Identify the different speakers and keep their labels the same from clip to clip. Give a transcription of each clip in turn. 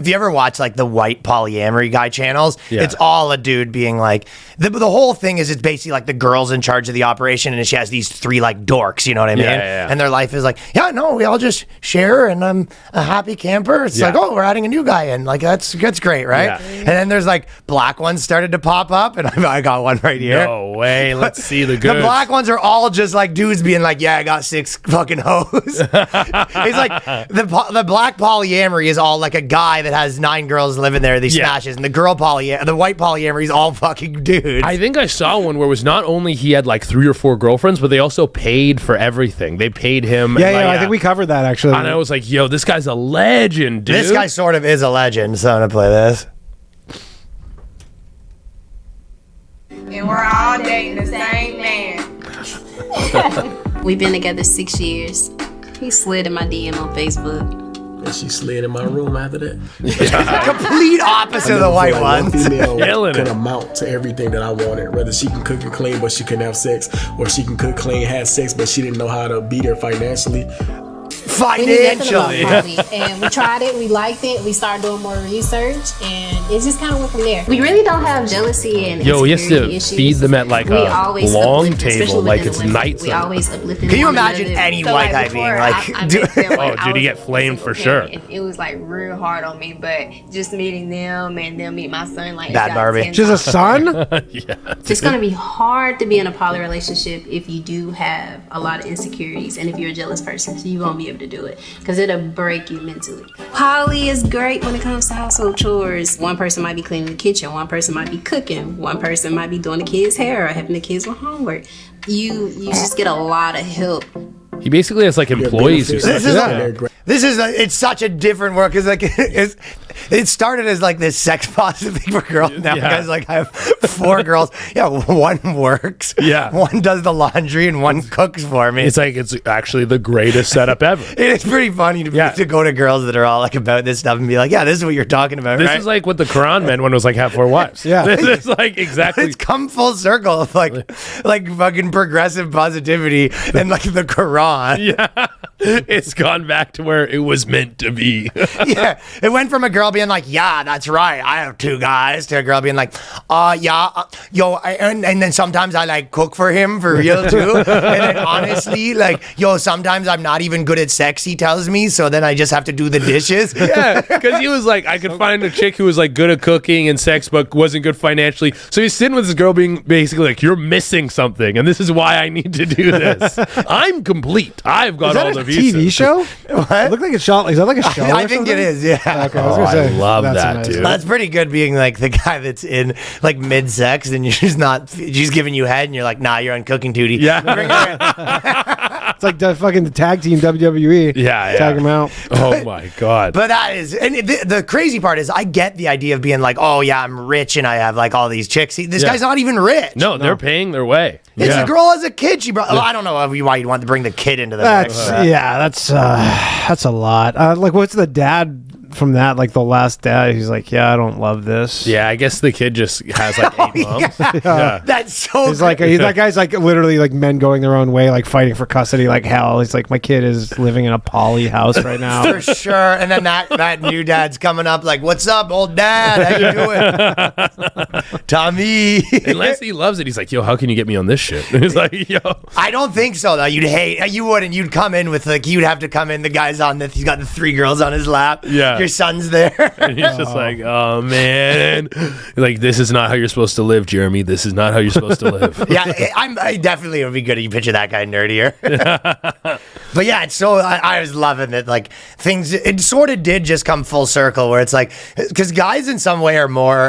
Speaker 1: If you ever watch like the white polyamory guy channels, it's all a dude being like, the whole thing is it's basically like the girl's in charge of the operation and she has these 3 like dorks, you know what I mean? And their life is like, we all just share and I'm a happy camper. It's like, oh, we're adding a new guy in. Like, that's great, right? Yeah. And then there's like black ones started to pop up and I got one right here.
Speaker 2: No way. Let's see the goods.
Speaker 1: The black ones are all just like dudes being like, I got 6 fucking hoes. It's like the black polyamory is all like a guy that has 9 girls living there. He smashes, and the white polyamory is all fucking dudes.
Speaker 2: I think I saw one where it was not only he had like 3 or 4 girlfriends, but they also paid for everything. They paid him.
Speaker 3: I think we covered that actually.
Speaker 2: And I was like, yo, this guy's a legend, dude.
Speaker 1: This guy sort of is a legend, so I'm gonna play this.
Speaker 4: And we're all dating the same man.
Speaker 5: We've been together 6 years. He slid in my DM on Facebook.
Speaker 6: And she slid in my room after that.
Speaker 1: Complete opposite of the white ones.
Speaker 6: One female can amount to everything that I wanted. Whether she can cook and clean, but she couldn't have sex, or she can cook, clean, have sex, but she didn't know how to be there financially.
Speaker 1: Financially.
Speaker 5: And we tried it, we liked it, we started doing more research, and it just kind of went from there. We really don't have jealousy and
Speaker 2: we used to
Speaker 5: issues.
Speaker 2: feed them at like a long table, like it's nights.
Speaker 5: We always uplift them.
Speaker 1: Can you imagine any white guy being like,
Speaker 2: dude, he get flamed for sure.
Speaker 4: It was like real hard on me, but just meeting them and them meet my son, like
Speaker 1: Bad Barbie.
Speaker 3: She's a son?
Speaker 5: It's going to be hard to be in a poly relationship if you do have a lot of insecurities and if you're a jealous person, so you won't be able to do it because it'll break you mentally. Poly is great when it comes to household chores. One person might be cleaning the kitchen, one person might be cooking, one person might be doing the kids' hair or helping the kids with homework. You just get a lot of help.
Speaker 2: He basically has like employees who
Speaker 1: it's such a different world because like it started as like this sex positive thing for girls. Now guys like I have 4 girls. One works. One does the laundry and one cooks for me.
Speaker 2: It's like it's actually the greatest setup ever.
Speaker 1: It is pretty funny to go to girls that are all like about this stuff and be like, this is what you're talking about.
Speaker 2: This is like what the Quran meant when it was like have 4 wives.
Speaker 1: This
Speaker 2: is like exactly.
Speaker 1: It's come full circle of like fucking progressive positivity and like the Quran.
Speaker 2: It's gone back to where it was meant to be.
Speaker 1: It went from a girl being like, that's right, I have 2 guys, to a girl being like, and then sometimes I like cook for him for real too. And then honestly, like, sometimes I'm not even good at sex, he tells me, so then I just have to do the dishes.
Speaker 2: Because he was like, I could find a chick who was like good at cooking and sex, but wasn't good financially. So he's sitting with this girl being basically like, you're missing something, and this is why I need to do this. I'm complete. I've got all the views.
Speaker 3: TV show?
Speaker 1: What?
Speaker 3: It looked like it's shot. Is that like a show?
Speaker 1: I think it is. Yeah.
Speaker 3: Okay, I was gonna say,
Speaker 2: I love that,
Speaker 3: nice.
Speaker 2: dude.
Speaker 1: That's pretty good being like the guy that's in like mid-sex and she's giving you head and you're like, nah, you're on cooking duty.
Speaker 2: Yeah.
Speaker 1: Bring her in.
Speaker 3: It's like the fucking tag team WWE. Tag him out.
Speaker 2: Oh my God.
Speaker 1: But that is, and the crazy part is I get the idea of being like, I'm rich and I have like all these chicks. This guy's not even rich.
Speaker 2: No, they're paying their way.
Speaker 1: It's a girl as a kid. She brought. I don't know why you'd want to bring the kid into the mix.
Speaker 3: That's a lot. Like, what's the dad from that? Like the last dad, he's like, I don't love this.
Speaker 2: Yeah, I guess the kid just has like 8 moms.
Speaker 1: That's so.
Speaker 3: He's like, that guy's like literally like men going their own way, like fighting for custody, like hell. He's like, my kid is living in a poly house right now.
Speaker 1: For sure. And then that new dad's coming up like, what's up, old dad? How you doing? Tommy.
Speaker 2: Unless he loves it, he's like, how can you get me on this shit? He's like,
Speaker 1: I don't think so though. You wouldn't. You'd come in with like, you'd have to come in. The guy's on he's got the 3 girls on his lap. Your son's there.
Speaker 2: And he's just like, oh man. Like, this is not how you're supposed to live, Jeremy. This is not how you're supposed to live.
Speaker 1: I definitely would be good if you picture that guy nerdier. But it's so I was loving it. Like things, it sort of did just come full circle where it's like, because guys in some way are more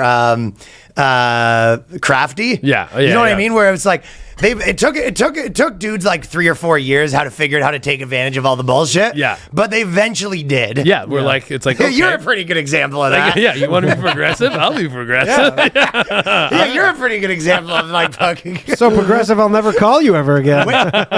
Speaker 1: crafty. You know what I mean? Where it's like, it took dudes like 3 or 4 years how to figure out how to take advantage of all the bullshit. But they eventually did.
Speaker 2: We're like, it's like, okay.
Speaker 1: You're a pretty good example of that.
Speaker 2: You want to be progressive? I'll be progressive.
Speaker 1: You're a pretty good example of like fucking.
Speaker 3: So progressive, I'll never call you ever again.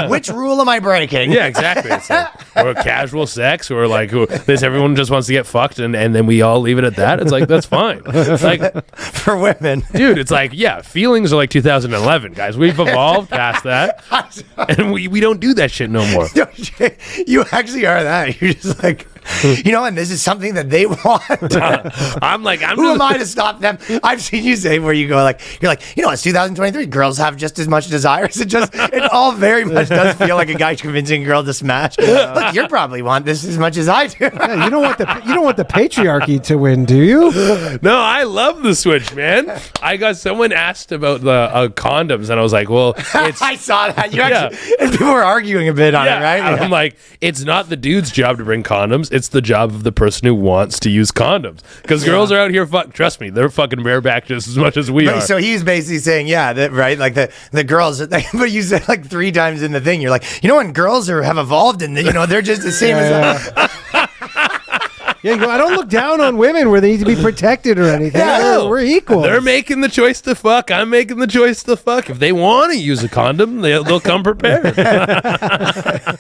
Speaker 1: Which rule am I breaking?
Speaker 2: Yeah, exactly. It's like, or casual sex, or like everyone just wants to get fucked, and then we all leave it at that. It's like, that's fine. It's like
Speaker 1: for women,
Speaker 2: dude. It's like, feelings are like 2011, guys. We've evolved past that, and we don't do that shit no more.
Speaker 1: You actually are that. You're just like, And this is something that they want. Who am I to stop them? I've seen you say where you're like, it's 2023. Girls have just as much desires. It all very much does feel like a guy convincing a girl to smash. Look, you probably want this as much as I do.
Speaker 3: Yeah, you don't want the patriarchy to win, do you?
Speaker 2: No, I love the Switch, man. Someone asked about the condoms, and I was like, well,
Speaker 1: I saw that. And people were arguing a bit on it, right?
Speaker 2: I'm like, it's not the dude's job to bring condoms. It's the job of the person who wants to use condoms. Because girls are out here, trust me, they're fucking bareback just as much as we are.
Speaker 1: So he's basically saying, right? Like the girls, but you said like 3 times in the thing, you're like, when girls have evolved and they're just the same as
Speaker 3: Yeah, you go, I don't look down on women where they need to be protected or anything.
Speaker 2: Yeah.
Speaker 3: We're equal.
Speaker 2: They're making the choice to fuck. I'm making the choice to fuck. If they want to use a condom, they'll come prepared.
Speaker 1: But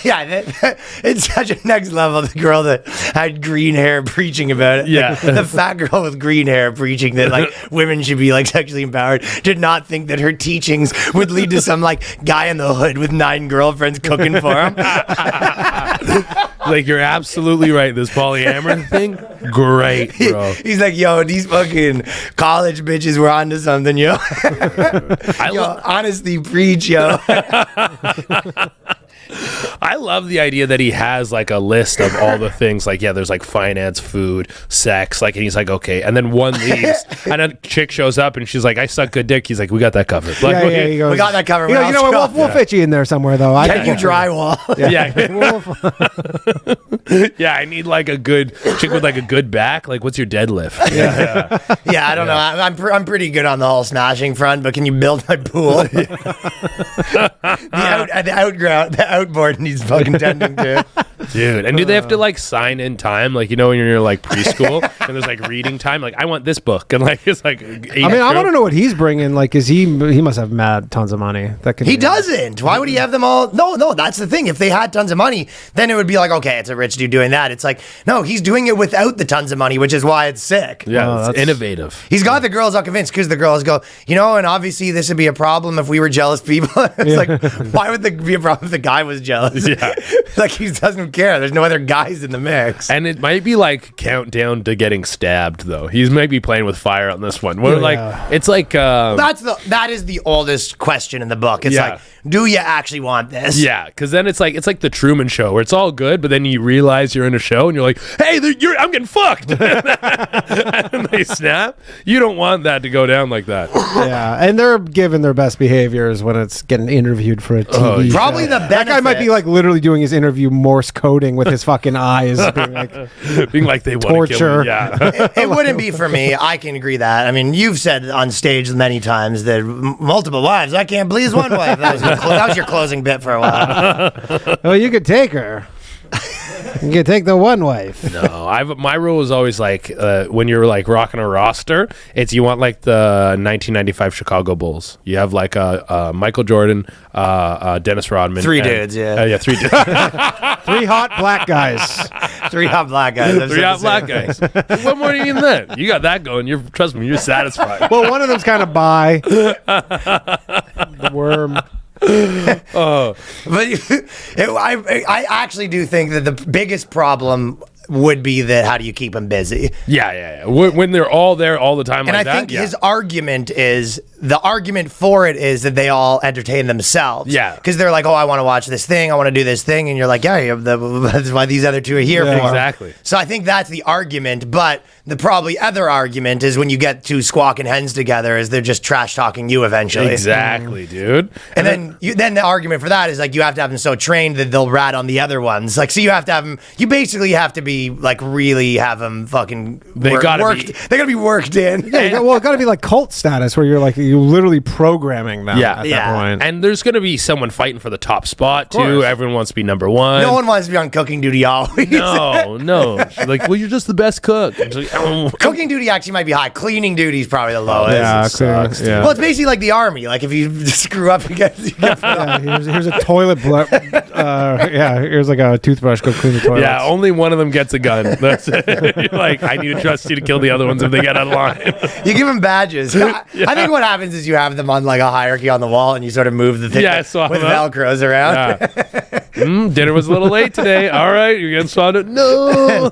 Speaker 1: it's such a next level. The girl that had green hair preaching about it.
Speaker 2: Yeah.
Speaker 1: The fat girl with green hair preaching that like women should be like sexually empowered did not think that her teachings would lead to some like guy in the hood with 9 girlfriends cooking for him.
Speaker 2: Like, you're absolutely right. This polyamory thing, great, bro.
Speaker 1: He's like, yo, these fucking college bitches were onto something, yo. Honestly, preach, yo.
Speaker 2: I love the idea that he has like a list of all the things. Like, there's like finance, food, sex. Like, and he's like, okay. And then one leaves, and a chick shows up, and she's like, I suck good dick. He's like, we got that covered. Like,
Speaker 3: he goes,
Speaker 1: we got that covered.
Speaker 3: You know what? We'll fit you in there somewhere, though.
Speaker 1: Can you drywall?
Speaker 2: Yeah, I need like a good chick with like a good back. Like, what's your deadlift?
Speaker 1: I don't know. I'm pretty good on the whole smashing front, but can you build my pool? The outboard needs fucking tending to.
Speaker 2: Dude, and do they have to like sign in time? Like, when you're like preschool and there's like reading time, like I want this book, and like it's like
Speaker 3: I want to know what he's bringing. Like, is he must have tons of money.
Speaker 1: He doesn't. Why would he have them all? No, that's the thing. If they had tons of money, then it would be like, okay, it's a rich dude doing that. It's like, no, he's doing it without the tons of money, which is why it's sick.
Speaker 2: Yeah, it's innovative.
Speaker 1: He's got the girls all convinced because the girls go, and obviously this would be a problem if we were jealous people. It's like, why would there be a problem if the guy was jealous?
Speaker 2: Yeah.
Speaker 1: Like, he doesn't care. There's no other guys in the mix.
Speaker 2: And it might be like countdown to getting stabbed, though. He's maybe playing with fire on this one. It's like
Speaker 1: that is the oldest question in the book. It's like, do you actually want this?
Speaker 2: Yeah, because then it's like the Truman Show where it's all good, but then you realize you're in a show and you're like, hey, I'm getting fucked. And they snap. You don't want that to go down like that.
Speaker 3: Yeah, and they're giving their best behaviors when it's getting interviewed for a TV show.
Speaker 1: Probably the benefit.
Speaker 3: That guy might be like literally doing his interview Morse coding with his fucking eyes,
Speaker 2: being like they want to kill me. Yeah.
Speaker 1: It wouldn't be for me. I can agree that. I mean, you've said on stage many times that multiple wives, I can't please one wife. That was your closing bit for a while.
Speaker 3: Well, you could take her. You can take the one wife.
Speaker 2: No, my rule is always like when you're like rocking a roster, it's you want like the 1995 Chicago Bulls. You have like Michael Jordan, Dennis Rodman.
Speaker 1: 3 dudes,
Speaker 2: yeah, 3 dudes.
Speaker 3: 3 hot black guys.
Speaker 1: 3 hot black guys.
Speaker 2: 3 hot black guys. What more do you need than that? You got that going. Trust me, you're satisfied.
Speaker 3: Well, one of them's kind of bi. The worm.
Speaker 1: But I actually do think that the biggest problem would be that how do you keep them busy?
Speaker 2: Yeah. When they're all there all the time,
Speaker 1: and I think his argument is the argument for it is that they all entertain themselves.
Speaker 2: Yeah,
Speaker 1: because they're like, oh, I want to watch this thing, I want to do this thing, and you're like, yeah, that's why these other 2 are here for.
Speaker 2: Exactly.
Speaker 1: So I think that's the argument, but the probably other argument is when you get 2 squawking hens together, is they're just trash talking you eventually.
Speaker 2: Exactly, dude.
Speaker 1: And then the argument for that is like you have to have them so trained that they'll rat on the other ones. Like, so you have to have them. You basically have to be like really have them fucking. They gotta be worked in.
Speaker 3: Yeah, it gotta be like cult status where you're literally programming them. At that point.
Speaker 2: And there's gonna be someone fighting for the top spot too. Everyone wants to be number 1.
Speaker 1: No one wants to be on cooking duty always.
Speaker 2: No. She's like, well, you're just the best cook. Like,
Speaker 1: cooking duty actually might be high. Cleaning duty is probably the lowest.
Speaker 3: Yeah,
Speaker 2: sucks.
Speaker 3: Yeah.
Speaker 1: Well, it's basically like the army. Like if you screw up, you
Speaker 3: here's a toilet. Here's like a toothbrush. Go clean the toilet.
Speaker 2: Yeah, only one of them gets a gun. That's it. You're like, I need to trust you to kill the other ones if they get out of line.
Speaker 1: You give them badges. I think what happens is you have them on like a hierarchy on the wall, and you sort of move the thing with Velcros around.
Speaker 2: Dinner was a little late today. All right, you're getting swallowed. No.